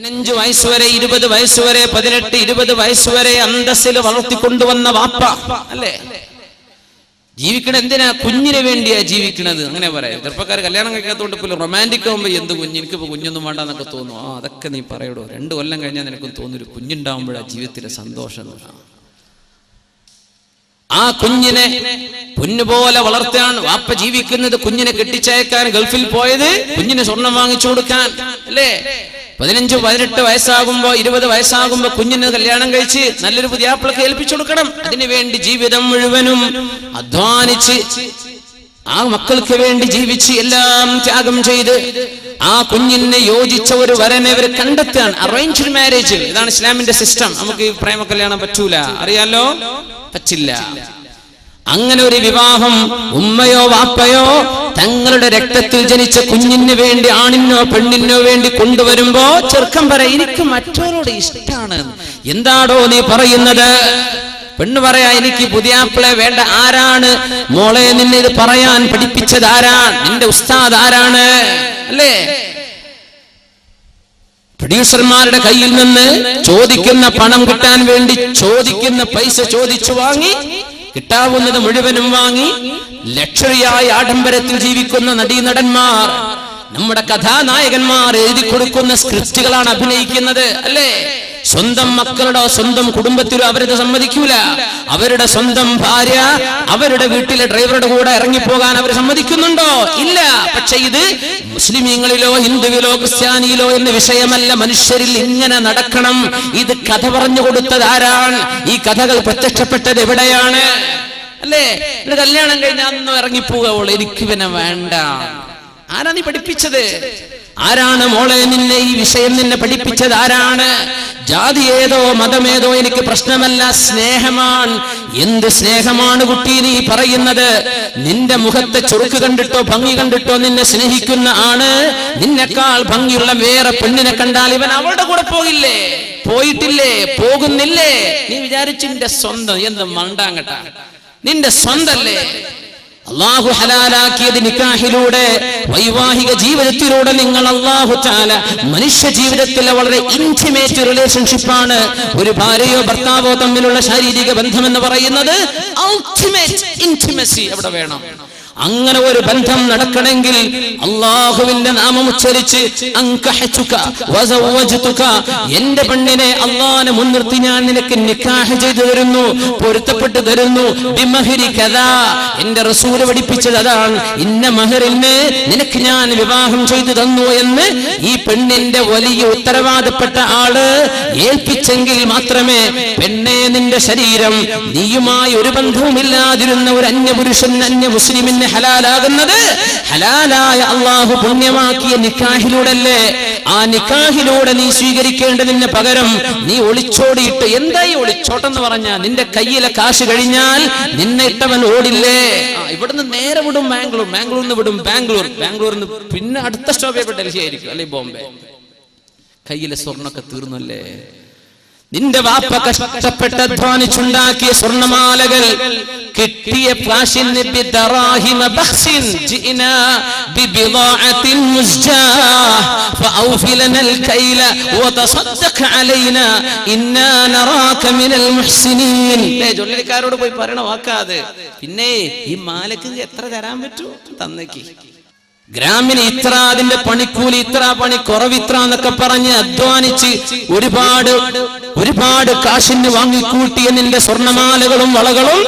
15 വയസ്സുവരെ 20 വയസ്സുവരെ 18 20 വയസ്സുവരെ അന്തസ്സിൽ വളർത്തിക്കൊണ്ടുവന്ന വാപ്പ അല്ലേ? ജീവിക്കണത് എന്തിനാ? കുഞ്ഞിന് വേണ്ടിയാ ജീവിക്കണത്. അങ്ങനെ പറയാം. ചെറുപ്പക്കാർ കല്യാണം കഴിക്കാത്തതുകൊണ്ട് ഇപ്പോൾ റൊമാൻറ്റിക് ആകുമ്പോൾ എന്ത് കുഞ്ഞ്, എനിക്കിപ്പോൾ കുഞ്ഞൊന്നും വേണ്ടെന്നൊക്കെ തോന്നും. അതൊക്കെ നീ പറയടോ, 2 കൊല്ലം കഴിഞ്ഞാൽ നിനക്കും തോന്നൊരു കുഞ്ഞുണ്ടാവുമ്പോഴാണ് ജീവിതത്തിലെ സന്തോഷം. ആ കുഞ്ഞിനെ പൊന്നുപോലെ വളർത്താൻ വാപ്പ ജീവിക്കുന്നത്. കുഞ്ഞിനെ കെട്ടിച്ചയക്കാൻ ഗൾഫിൽ പോയത് കുഞ്ഞിന് സ്വർണം വാങ്ങിച്ചു കൊടുക്കാൻ അല്ലേ? 15 18 വയസ്സാകുമ്പോ 20 വയസ്സാകുമ്പോ കുഞ്ഞിന് കല്യാണം കഴിച്ച് നല്ലൊരു പുതിയാപ്പിളക്ക് ഏൽപ്പിച്ചു കൊടുക്കണം. അതിനുവേണ്ടി ജീവിതം മുഴുവനും അധ്വാനിച്ച് ആ മക്കൾക്ക് വേണ്ടി ജീവിച്ച് എല്ലാം ത്യാഗം ചെയ്ത് ആ കുഞ്ഞിനെ യോജിച്ച ഒരു വരനെ അവർ കണ്ടെത്താൻ. അറേഞ്ച്ഡ് മാരേജ്, ഇതാണ് ഇസ്ലാമിന്റെ സിസ്റ്റം. നമുക്ക് പ്രേമ കല്യാണം പറ്റൂല, അറിയാലോ, പറ്റില്ല. അങ്ങനെ ഒരു വിവാഹം ഉമ്മയോ വാപ്പയോ തങ്ങളുടെ രക്തത്തിൽ ജനിച്ച കുഞ്ഞിന് വേണ്ടി ആണിനോ പെണ്ണിനോ വേണ്ടി കൊണ്ടുവരുമ്പോ ചെറുക്കം പറയും, എനിക്ക് മറ്റവരോട് ഇഷ്ടമാണ്. എന്താടോ നീ പറയുന്നത്? പെണ്ണ് പറയാ, എനിക്ക് പുതിയാപ്പിളെ വേണ്ട. ആരാണ് മോളെ നിന്നെ ഇത് പറയാൻ പഠിപ്പിച്ചത്? ആരാണ് നിന്റെ ഉസ്താദ്? ആരാണ്? അല്ലേ? പ്രൊഡ്യൂസർമാരുടെ കയ്യിൽ നിന്ന് ചോദിക്കുന്ന പണം കിട്ടാൻ വേണ്ടി ചോദിക്കുന്ന പൈസ ചോദിച്ചു വാങ്ങി കിട്ടാവുന്നത് മുഴുവനും വാങ്ങി ലക്ഷറിയായ ആഡംബരത്തിൽ ജീവിക്കുന്ന നടീനടന്മാർ, നമ്മുടെ കഥാനായകന്മാർ എഴുതി കൊടുക്കുന്ന സ്ക്രിപ്റ്റുകളാണ് അഭിനയിക്കുന്നത് അല്ലേ? സ്വന്തം മക്കളുടെ സ്വന്തം കുടുംബത്തിലോ അവരത് സമ്മതിക്കൂല. അവരുടെ സ്വന്തം ഭാര്യ അവരുടെ വീട്ടിലെ ഡ്രൈവറുടെ കൂടെ ഇറങ്ങിപ്പോകാൻ അവർ സമ്മതിക്കുന്നുണ്ടോ? ഇല്ല. പക്ഷെ ഇത് മുസ്ലിമീങ്ങളിലോ ഹിന്ദുവിലോ ക്രിസ്ത്യാനിയിലോ എന്ന വിഷയമല്ല. മനുഷ്യരിൽ ഇങ്ങനെ നടക്കണം. ഇത് കഥ പറഞ്ഞു കൊടുത്തത് ആരാണ്? ഈ കഥകൾ പ്രത്യക്ഷപ്പെട്ടത് എവിടെയാണ്? അല്ലേ? കല്യാണം കഴിഞ്ഞാൽ അന്ന് ഇറങ്ങിപ്പോകുള്ളൂ, എനിക്ക് പിന്നെ വേണ്ട. ആരാ നീ പഠിപ്പിച്ചത്? ആരാണ് മോളെ നിന്നെ ഈ വിഷയം നിന്നെ പഠിപ്പിച്ചത്? ആരാണ്? ജാതി ഏതോ മതമേതോ എനിക്ക് പ്രശ്നമല്ല, സ്നേഹമാണ്. എന്ത് സ്നേഹമാണ് കുട്ടി നീ പറയുന്നത്? നിന്റെ മുഖത്തെ ചുറുക്ക് കണ്ടിട്ടോ ഭംഗി കണ്ടിട്ടോ നിന്നെ സ്നേഹിക്കുന്ന ആണ് നിന്നെക്കാൾ ഭംഗിയുള്ള വേറെ പെണ്ണിനെ കണ്ടാൽ ഇവൻ അവളുടെ കൂടെ പോകില്ലേ? പോയിട്ടില്ലേ? പോകുന്നില്ലേ? നീ വിചാരിച്ചു നിന്റെ സ്വന്തം. എന്ത് മണ്ടാങ്ങട്ട, നിന്റെ സ്വന്തല്ലേ? അല്ലാഹു ഹലാലാക്കിയത് നിക്കാഹിലൂടെ, വൈവാഹിക ജീവിതത്തിലൂടെ. നിങ്ങൾ അല്ലാഹു തആല മനുഷ്യ ജീവിതത്തിലെ വളരെ ഇന്റിമേറ്റ് റിലേഷൻഷിപ്പാണ് ഒരു ഭാര്യയോ ഭർത്താവോ തമ്മിലുള്ള ശാരീരിക ബന്ധം എന്ന് പറയുന്നത്. അൾട്ടിമേറ്റ് ഇന്റിമസി അവിടെ വേണം. അങ്ങനെ ഒരു ബന്ധം നടക്കണമെങ്കിൽ അല്ലാഹുവിന്റെ നാമം ഉച്ചരിച്ച് അൻകഹതുക വസവ്വജ്തുക, എന്റെ പെണ്ണിനെ അല്ലാഹനെ മുൻനിർത്തി ഞാൻ നിനക്ക് നിക്കാഹ് ചെയ്തു തരുന്നു, പൊരുത്തപ്പെട്ടു തരുന്നു. ബിമഹരി കദാ, എന്റെ റസൂൽ പഠിപ്പിച്ചത് അതാണ്. ഇന്ന മഹറിന് നിനക്ക് ഞാൻ വിവാഹം ചെയ്തു തന്നു എന്ന് ഈ പെണ്ണിന്റെ വലിയ ഉത്തരവാദപ്പെട്ട ആള് ഏൽപ്പിച്ചെങ്കിൽ മാത്രമേ പെണ്ണെ നിന്റെ ശരീരം നീയുമായി ഒരു ബന്ധവുമില്ലാതിരുന്ന ഒരു അന്യപുരുഷൻ അന്യ മുസ്ലിമിന് ഹലാലാകുന്നത്. ഹലാലായ അല്ലാഹു പുണ്യമാക്കിയ നിക്കാഹിലൂടല്ലേ? ആ നിക്കാഹിലൂടെ നീ സ്വീകരിക്കേണ്ടതിന് പകരം നീ ഒളിച്ചോടിയിട്ട്, എന്തായി ഒളിച്ചോട്ടെന്ന് പറഞ്ഞാ, നിന്റെ കയ്യിലെ കാശ് കഴിഞ്ഞാൽ നിന്നെ ഇട്ടവൻ ഓടില്ലേ? ഇവിടുന്ന് നേരെ വിടും ബാംഗ്ലൂർ, ബാംഗ്ലൂരിന്ന് വിടും ബാംഗ്ലൂരിന്ന് പിന്നെ അടുത്ത സ്റ്റോപ്പ് ഡൽഹി ആയിരിക്കും, അല്ലെ ബോംബെ. കയ്യിലെ സ്വർണ്ണൊക്കെ തീർന്നല്ലേ? നിന്റെ വാപ്പ കഷ്ടപ്പെട്ട് അധ്വാനിച്ചുണ്ടാക്കിയ സ്വർണ്ണമാലകൾ കിട്ടിയ കാശിന് ബിദറാഹിമ ബഖ്സിൻ ജിനാ ബിബിദാഅത്തിൻ മുസ്ജാഹ ഫഔഫി ലനൽ കൈല വതസദ്ദഖ അലൈനാ ഇന്നാ നറാക മിനൽ മുഹ്സിനീൻ. ജോലിക്കാരോട് പോയി പറയണ വാക്കാതെ. പിന്നെ ഈ മാലക്ക് എത്ര തരാൻ പറ്റൂ? തന്നേക്ക്. ഗ്രാമിന് ഇത്ര, അതിന്റെ പണിക്കൂലി ഇത്ര, പണി കുറവിത്ര എന്നൊക്കെ പറഞ്ഞ് അധ്വാനിച്ച് ഒരുപാട് കാശിന് വാങ്ങിക്കൂട്ടിയ നിന്റെ സ്വർണ്ണമാലകളും വളകളും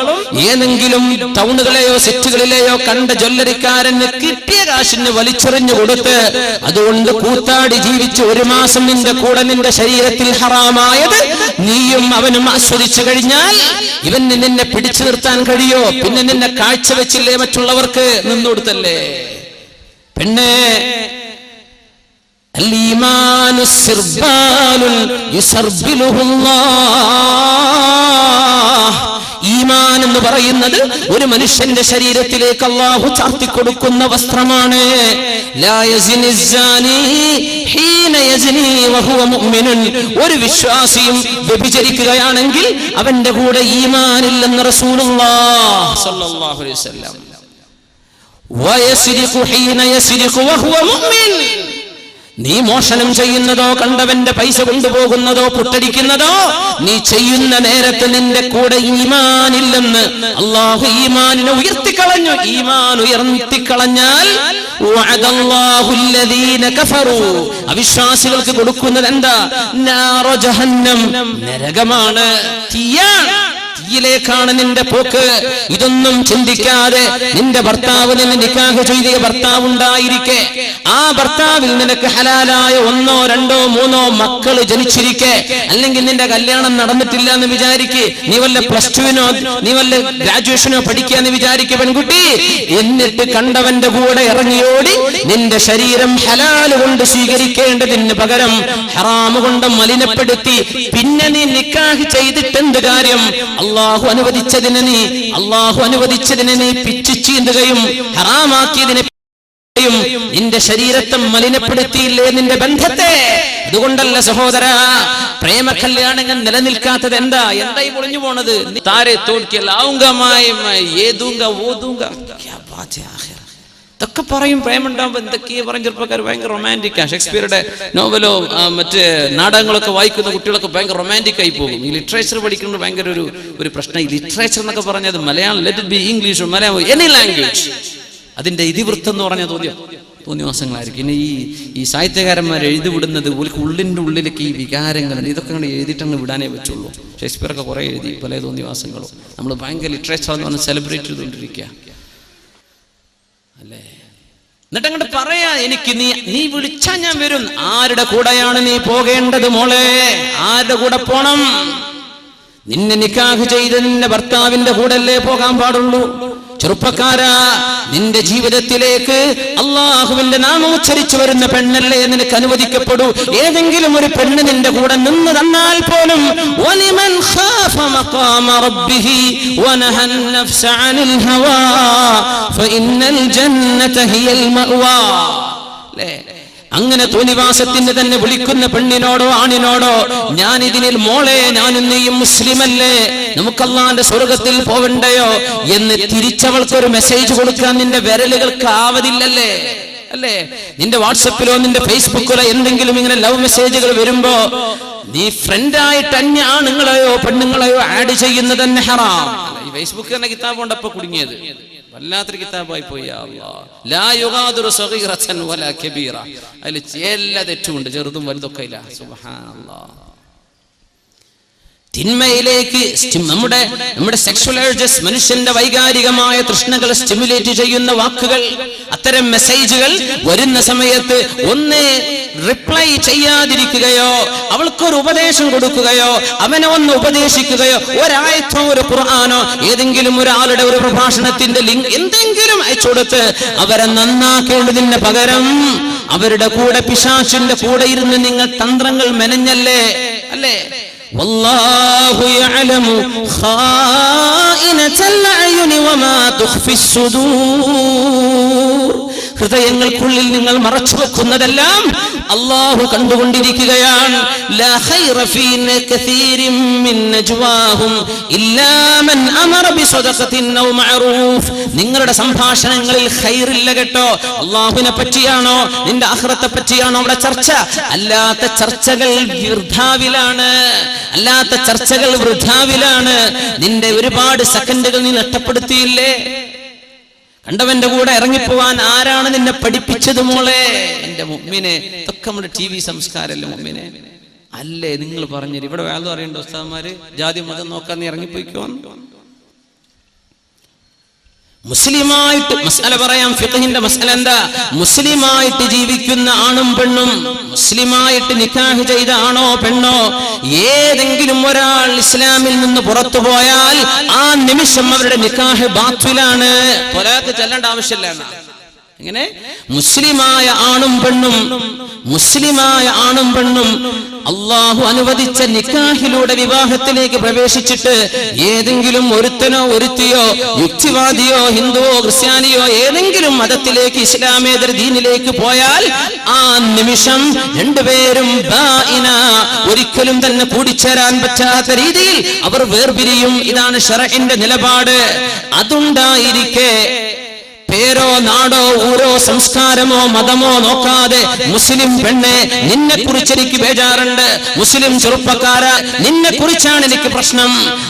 ഏതെങ്കിലും ടൗണുകളെയോ സെറ്റുകളിലെയോ കണ്ട ജ്വല്ലറിക്കാരന് കിട്ടിയ കാശിന് വലിച്ചെറിഞ്ഞു കൊടുത്ത് അതുകൊണ്ട് കൂത്താടി ജീവിച്ച് 1 മാസം നിന്റെ കൂടെ നിന്റെ ശരീരത്തിൽ ഹറാമായത് നീയും അവനും ആസ്വദിച്ചു കഴിഞ്ഞാൽ ഇവന് നിന്നെ പിടിച്ചു നിർത്താൻ കഴിയോ? പിന്നെ നിന്നെ കാഴ്ചവെച്ചില്ലേ മറ്റുള്ളവർക്ക്? നിന്നുകൊടുത്തല്ലേ? പെണ്ണേ, അൽ-ഈമാനു സിർബാലുൻ യുസർബിലുഹുല്ലാഹ്. ഈമാൻ എന്ന് പറയുന്നത് ഒരു മനുഷ്യന്റെ ശരീരത്തിലേക്ക് അല്ലാഹു ചാർത്തി കൊടുക്കുന്ന വസ്ത്രമാണ്. ലാ യസ്നി സാനി ഹീന യസ്നി വഹുവ മുഅ്മിനുൻ. ഒരു വിശ്വാസിയും വ്യഭിചരിക്കുകയാണെങ്കിൽ അവന്റെ കൂടെ ഈമാനില്ലെന്ന് റസൂലുള്ളാഹി സ്വല്ലല്ലാഹു അലൈഹി വസല്ലം. വയസ്രിഖു ഹീന യസ്രിഖു വഹുവ മുഅ്മിൻ. നീ മോഷണം ചെയ്യുന്നതോ കണ്ടവന്റെ പൈസ കൊണ്ടുപോകുന്നതോ പുട്ടടിക്കുന്നതോ നീ ചെയ്യുന്ന നേരത്ത് നിന്റെ കൂടെ ഈമാനില്ലെന്ന് അല്ലാഹു ഈമാനിനെ ഉയർത്തിക്കളഞ്ഞു. ഈമാൻ ഉയർത്തിക്കളഞ്ഞാൽ അവിശ്വാസികൾക്ക് കൊടുക്കുന്നത് എന്താ? നാറു ജഹന്നം, നരകമാണ്, തീയാണ്. യിലേക്കാണ് നിന്റെ പോക്ക്. ഇതൊന്നും ചിന്തിക്കാതെ നിന്റെ ഭർത്താവ് നിന്നെ നിക്കാഹ് ചെയ്ത ഭർത്താവ് ഉണ്ടായിരിക്കെ, ആ ഭർത്താവിൽ നിനക്ക് ഹലാലായ 1, 2, 3 മക്കള് ജനിച്ചിരിക്കെ, അല്ലെങ്കിൽ നിന്റെ കല്യാണം നടന്നിട്ടില്ല എന്ന് വിചാരിക്കെ, നീ വല്ല +2നോ നീ വല്ല ഗ്രാജുവേഷനോ പഠിക്കാന്ന് വിചാരിക്കെ പെൺകുട്ടി, എന്നിട്ട് കണ്ടവന്റെ കൂടെ ഇറങ്ങിയോടി നിന്റെ ശരീരം ഹലാല് കൊണ്ട് സ്വീകരിക്കേണ്ടതിന് പകരം ഹറാമ് കൊണ്ട് മലിനപ്പെടുത്തി പിന്നെ നീ നിക്കാഹ് ചെയ്തിട്ടെന്ത് കാര്യം? അള്ളാഹു അനുവദിച്ചതിനെ നീ പിച്ചു ചീന്തുകയും ഹറാമാക്കിയതിനെ നിന്റെ ശരീരത്തെ മലിനപ്പെടുത്തിയില്ലേ നിന്റെ ബന്ധത്തെ? അതുകൊണ്ടല്ല സഹോദര, പ്രേമ കല്യാണങ്ങൾ നിലനിൽക്കാത്തത് എന്താ? എന്തായി പൊളിഞ്ഞു പോണത്? താരെ ഇതൊക്കെ പറയും പ്രേമുണ്ടാകുമ്പോ എന്തൊക്കെയാ പറയും ചെറുപ്പക്കാർ. ഭയങ്കര റൊമാൻറ്റിക്കാ. ഷേക്സ്പിയറുടെ നോവലോ മറ്റ് നാടകങ്ങളൊക്കെ വായിക്കുന്ന കുട്ടികളൊക്കെ ഭയങ്കര റൊമാൻറ്റിക് ആയി പോകും. ഈ ലിറ്ററേച്ചർ പഠിക്കുന്നത് ഭയങ്കര ഒരു പ്രശ്നം. ഈ ലിറ്ററേച്ചർ എന്നൊക്കെ പറഞ്ഞത് Malayalam, let it be English, Malayalam, any language, അതിന്റെ ഇതിവൃത്തം എന്ന് പറഞ്ഞാൽ തോന്നിവാസങ്ങളായിരിക്കും. ഇനി ഈ സാഹിത്യകാരന്മാർ എഴുതി വിടുന്നത് ഉള്ളിൻ്റെ ഉള്ളിലേക്ക് ഈ വികാരങ്ങൾ ഇതൊക്കെ കൊണ്ട് എഴുതിയിട്ടങ്ങ് വിടാനേ പറ്റുള്ളൂ. ഷേക്സ്പിയറൊക്കെ കുറേ എഴുതി പല തോന്നിവാസങ്ങളും. നമ്മൾ ഭയങ്കര ലിറ്ററേച്ചർ എന്ന് പറഞ്ഞ് സെലിബ്രേറ്റ് ചെയ്തുകൊണ്ടിരിക്കുക അല്ലേ? എന്നിട്ട് അങ്ങോട്ട് പറയാ, എനിക്ക് നീ വിളിച്ചാ ഞാൻ വരും. ആരുടെ കൂടെയാണ് നീ പോകേണ്ടത് മോളെ? ആരുടെ കൂടെ പോണം? നിന്നെ നിക്കാഹ് ചെയ്ത് നിന്റെ ഭർത്താവിന്റെ കൂടല്ലേ പോകാൻ പാടുള്ളൂ. ചെറുപ്പക്കാരാ, നിന്റെ ജീവിതത്തിലേക്ക് അള്ളാഹുവിന്റെ നാമം ഉച്ചരിച്ചു വരുന്ന പെണ്ണല്ലേ നിനക്ക് അനുവദിക്കപ്പെടൂ. ഏതെങ്കിലും ഒരു പെണ്ണ് നിന്റെ കൂടെ നിന്ന് തന്നാൽ പോലും വലിമൻ ഖാഫ മഖാമ റബ്ബിഹി വനഹൻ നഫ്സ അനിൽ ഹവാ ഫഇന്നൽ ജന്നത ഹിയൽ മഅവാ. അങ്ങനെ തോന്നിവാസത്തിന് തന്നെ വിളിക്കുന്ന പെണ്ണിനോടോ ആണിനോടോ ഞാൻ ഇതിനിൽ മോളെ ഞാനും നീയും മുസ്ലിമല്ലേ, നമുക്ക് അല്ലാഹുവിന്റെ സ്വർഗത്തിൽ പോവണ്ടയോ എന്ന് തിരിച്ചവൾക്കൊരു മെസ്സേജ് കൊടുക്കാൻ നിന്റെ വിരലുകൾക്ക് ആവതില്ലല്ലേ? അല്ലേ? നിന്റെ വാട്സപ്പിലോ നിന്റെ ഫേസ്ബുക്കിലോ എന്തെങ്കിലും ഇങ്ങനെ ലവ് മെസ്സേജുകൾ വരുമ്പോ നീ ഫ്രണ്ടായിട്ട് അന്യ ആണുങ്ങളെയോ പെണ്ണുങ്ങളെയോ ആഡ് ചെയ്യുന്നത് തന്നെ ഹറാം. ഈ ഫേസ്ബുക്ക് തന്നെ കിതാബ് കൊണ്ടപ്പോ കുടുങ്ങിയത് വല്ലാത്തൊരു കിതാബായി പോയി. അതിൽ എല്ലാ തെറ്റുമുണ്ട്, ചെറുതും വലുതൊക്കെ ഇല്ല. സുബ്ഹാനല്ലാഹ്. തിന്മയിലേക്ക് നമ്മുടെ സെക്ഷൽ ഏർജസ്, മനുഷ്യന്റെ വൈകാരികമായ തൃഷ്ണകൾ സ്റ്റിമുലേറ്റ് ചെയ്യുന്ന വാക്കുകൾ, അത്തരം മെസ്സേജുകൾ വരുന്ന സമയത്ത് ഒന്ന് റിപ്ലൈ ചെയ്യാതിരിക്കുകയോ അവൾക്കൊരു ഉപദേശം കൊടുക്കുകയോ അവനെ ഒന്ന് ഉപദേശിക്കുകയോ ഒരായത്തോ ഒരു ഖുർആനോ ഏതെങ്കിലും ഒരാളുടെ ഒരു പ്രഭാഷണത്തിന്റെ ലിങ്ക് എന്തെങ്കിലും അയച്ചുകൊടുത്ത് അവരെ നന്നാക്കേണ്ടതിന് പകരം അവരുടെ കൂടെ പിശാചിന്റെ കൂടെ ഇരുന്ന് നിങ്ങൾ തന്ത്രങ്ങൾ മെനഞ്ഞല്ലേ? അല്ലേ? വല്ലാഹു യഅലമു ഖായിനതൽ അയുനി വമാ തുഖ്ഫിസ് സുദൂർ. ഹൃദയങ്ങൾക്കുള്ളിൽ നിങ്ങൾ മറച്ചു വെക്കുന്നതെല്ലാം അല്ലാഹു കണ്ടുകൊണ്ടിരിക്കുകയാണ്. ലാ ഖൈറ ഫീ കസീരിൻ മിൻ നജ്വാഹും ഇല്ലാ മൻ അമറ ബിസദഖത്തിൻ ഔ മഅറൂഫ്. നിങ്ങളുടെ സംഭാഷണങ്ങളിൽ ഖൈറില്ല കേട്ടോ. അല്ലാഹുവിനെ പറ്റിയാണോ നിന്റെ ആഖിറത്തെ പറ്റിയാണോ അവിടെ ചർച്ച? അല്ലാത്ത ചർച്ചകൾ വൃഥാവിലാണ്. നിന്റെ ഒരുപാട് സെക്കൻഡുകൾ നീ നഷ്ടപ്പെടുത്തിയില്ലേ? കണ്ടവന്റെ കൂടെ ഇറങ്ങിപ്പോവാൻ ആരാണ് നിന്നെ പഠിപ്പിച്ചത് മോളെ? എന്റെ മുഅ്മിനെ, ഇതൊക്കെ നമ്മുടെ TV സംസ്കാരമല്ലേ മുഅ്മിനെ? അല്ലേ? നിങ്ങൾ പറഞ്ഞു ഇവിടെ വേദം അറിയേണ്ട ഉസ്താദന്മാര് ജാതി മതം നോക്കാൻ നീ ഇറങ്ങിപ്പോയിക്കോ. മുസ്ലിമായിട്ട് മസ്അല പറയാം. ഫിഖ്ഹിന്റെ മസ്അല എന്താ? മുസ്ലിമായിട്ട് ജീവിക്കുന്ന ആണും പെണ്ണും, മുസ്ലിമായിട്ട് നിക്കാഹ് ചെയ്ത ആണോ പെണ്ണോ, ഏതെങ്കിലും ഒരാൾ ഇസ്ലാമിൽ നിന്ന് പുറത്തു പോയാൽ ആ നിമിഷം അവരുടെ നിക്കാഹ് ബാത്തിലാണ്. ഒരാൾക്ക് ചെല്ലേണ്ട ആവശ്യമില്ല. എങ്ങനെ? മുസ്ലിമായ ആണും പെണ്ണും അള്ളാഹു അനുവദിച്ച നിക്കാഹിലൂടെ വിവാഹത്തിലേക്ക് പ്രവേശിച്ചിട്ട് ഏതെങ്കിലും ഒരുത്തനോ ഒരുത്തിയോ യുക്തിവാദിയോ ഹിന്ദുവോ ക്രിസ്ത്യാനിയോ ഏതെങ്കിലും മതത്തിലേക്ക് ഇസ്ലാമേതര ദീനിലേക്ക് പോയാൽ ആ നിമിഷം രണ്ടുപേരും ഒരിക്കലും തന്നെ കൂടിച്ചേരാൻ പറ്റാത്ത രീതിയിൽ അവർ വേർപിരിയും. ഇതാണ് ശറഇന്റെ നിലപാട്. അതുണ്ടായിരിക്കെ പേരോ നാടോ ഊരോ സംസ്കാരമോ മതമോ നോക്കാതെ മുസ്ലിം പെണ്ണെ, നിന്നെ കുറിച്ച് എനിക്ക് ബേജാറുണ്ട്. മുസ്ലിം ചെറുപ്പക്കാര, നിന്നെ കുറിച്ചാണ് എനിക്ക് പ്രശ്നം.